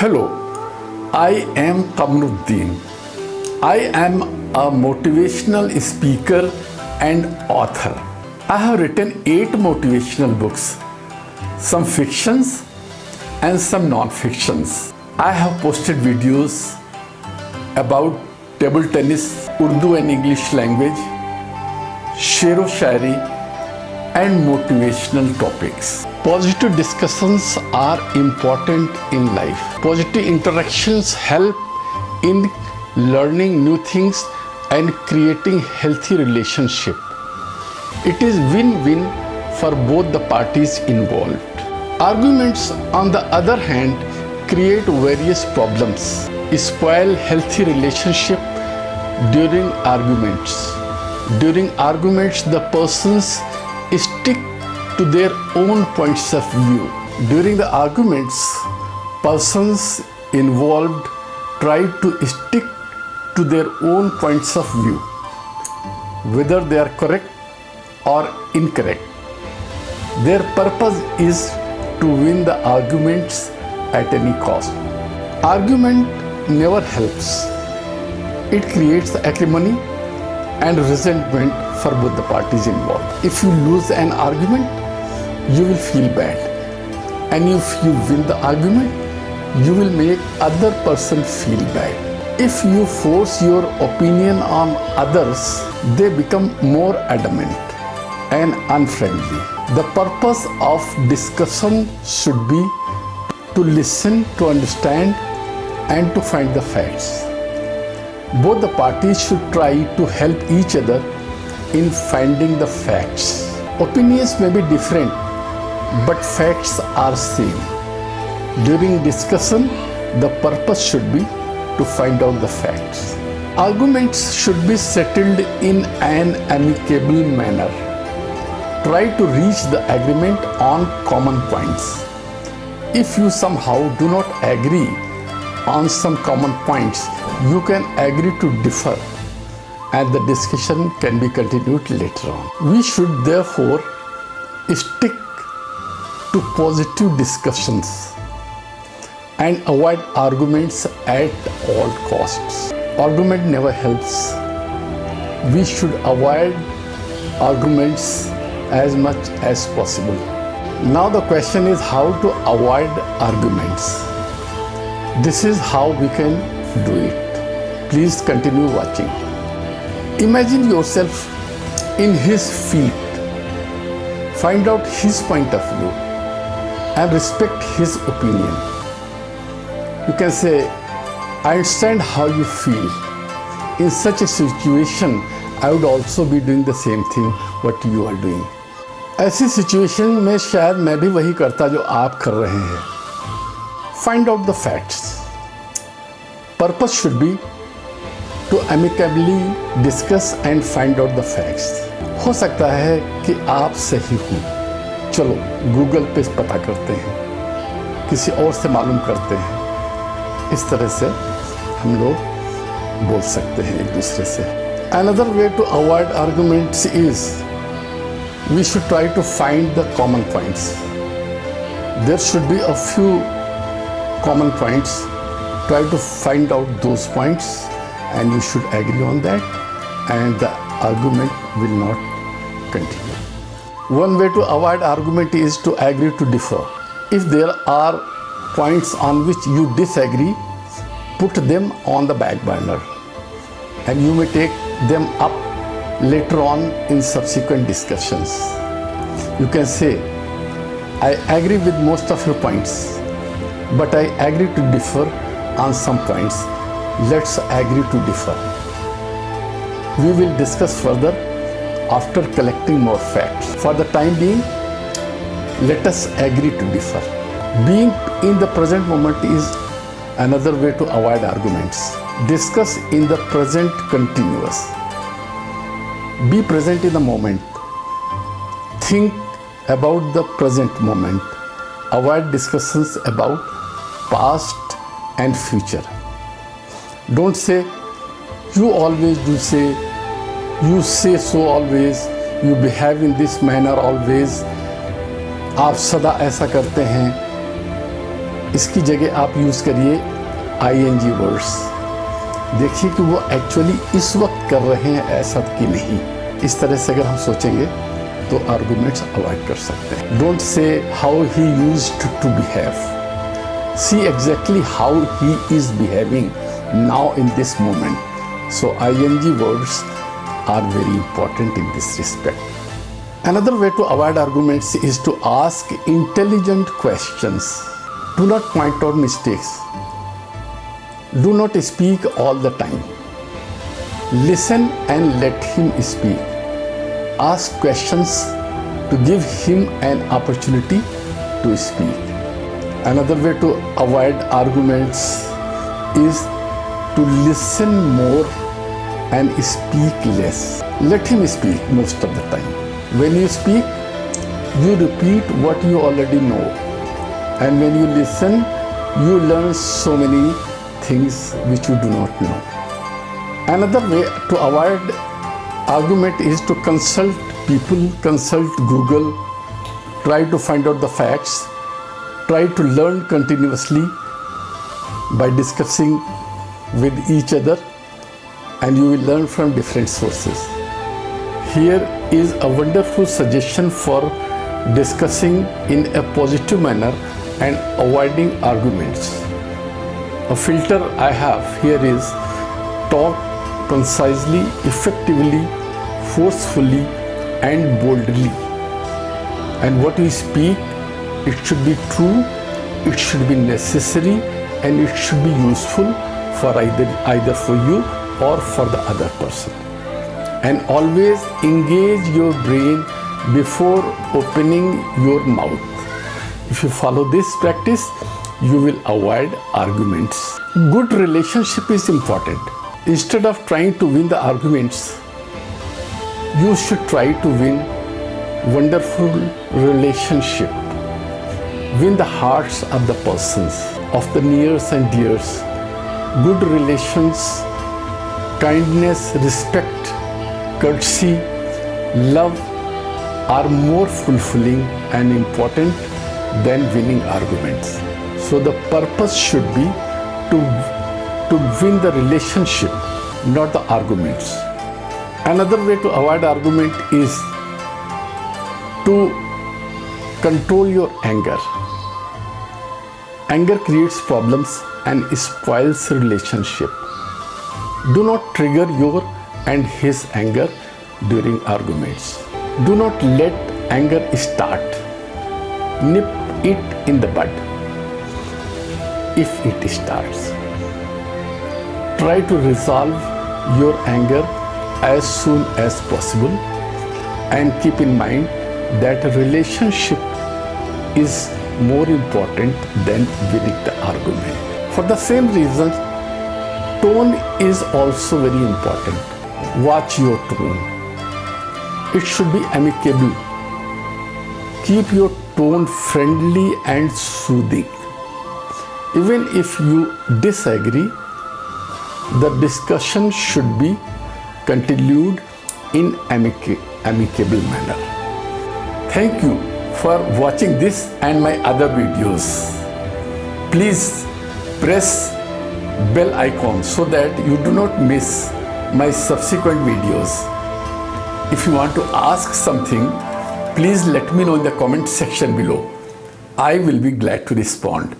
Hello, I am Qamaruddin. I am a motivational speaker and author. I have written 8 motivational books, some fictions and some non-fictions. I have posted videos about table tennis, Urdu and English language, shero-shairi and motivational topics. Positive discussions are important in life. Positive interactions help in learning new things and creating healthy relationship. It is win-win for both the parties involved. Arguments, on the other hand, create various problems, spoil healthy relationship during arguments. During arguments, the persons stick to their own points of view. During the arguments, persons involved try to stick to their own points of view, whether they are correct or incorrect. Their purpose is to win the arguments at any cost. Argument never helps. It creates acrimony and resentment for both the parties involved. If you lose an argument, you will feel bad. And if you win the argument, you will make other person feel bad. If you force your opinion on others, they become more adamant and unfriendly. The purpose of discussion should be to listen, to understand, and to find the facts. Both the parties should try to help each other in finding the facts. Opinions may be different, but facts are same. During discussion, the purpose should be to find out the facts. Arguments should be settled in an amicable manner. Try to reach the agreement on common points. If you somehow do not agree on some common points, you can agree to differ and the discussion can be continued later on. We should therefore stick to positive discussions and avoid arguments at all costs. Argument never helps. We should avoid arguments as much as possible. Now the question is how to avoid arguments. This is how we can do it. Please continue watching. Imagine yourself in his feet. Find out his point of view and respect his opinion. You can say, I understand how you feel. In such a situation, I would also be doing the same thing what you are doing. ऐसी situation में शायद मैं भी वही करता जो आप कर रहे हैं. Find out the facts. Purpose should be to amicably discuss and find out the facts. हो सकता है कि आप सही हो. चलो गूगल पे पता करते हैं, किसी और से मालूम करते हैं. इस तरह से हम लोग बोल सकते हैं एक दूसरे से. Another way to avoid arguments is we should try to find the common points. There should be a few common points. Try to find out those points and you should agree on that and the argument will not continue. One way to avoid argument is to agree to differ. If there are points on which you disagree, put them on the back burner and you may take them up later on in subsequent discussions. You can say, I agree with most of your points, but I agree to differ on some points. Let's agree to differ. We will discuss further after collecting more facts. For the time being, let us agree to differ. Being in the present moment is another way to avoid arguments. Discuss in the present continuous. Be present in the moment. Think about the present moment. Avoid discussions about past and future. Don't say, you always do say, you say so always, you behave in this manner always, आप सदा ऐसा करते हैं. इसकी जगह आप use करिए ING words. देखिए कि वो एक्चुअली इस वक्त कर रहे हैं ऐसा कि नहीं। इस तरह से अगर हम सोचेंगे तो आर्गुमेंट्स अवॉइड कर सकते हैं। Don't say how he used to behave, see exactly how he is behaving now in this moment. So ING words are very important in this respect. Another way to avoid arguments is to ask intelligent questions. Do not point out mistakes. Do not speak all the time. Listen and let him speak. Ask questions to give him an opportunity to speak. Another way to avoid arguments is to listen more and speak less. Let him speak most of the time. When you speak, you repeat what you already know. And when you listen, you learn so many things which you do not know. Another way to avoid argument is to consult people, consult Google, try to find out the facts, try to learn continuously by discussing with each other, and you will learn from different sources. Here is a wonderful suggestion for discussing in a positive manner and avoiding arguments. A filter I have here is talk concisely, effectively, forcefully and boldly. And what you speak, it should be true, it should be necessary, and it should be useful for either for you or for the other person. And always engage your brain before opening your mouth. If you follow this practice, you will avoid arguments. Good relationship is important. Instead of trying to win the arguments, you should try to win wonderful relationship. Win the hearts of the persons, of the nears and dears. Good relations, kindness, respect, courtesy, love are more fulfilling and important than winning arguments. So the purpose should be to win the relationship, not the arguments. Another way to avoid argument is to control your anger. Anger creates problems and spoils relationship. Do not trigger your and his anger during arguments. Do not let anger start. Nip it in the bud if it starts. Try to resolve your anger as soon as possible, and keep in mind that a relationship is more important than winning the argument. For the same reason, tone is also very important. Watch your tone. It should be amicable. Keep your tone friendly and soothing. Even if you disagree, the discussion should be continued in amicable manner. Thank you for watching this and my other videos. Please press bell icon so that you do not miss my subsequent videos. If you want to ask something, please let me know in the comment section below. I will be glad to respond.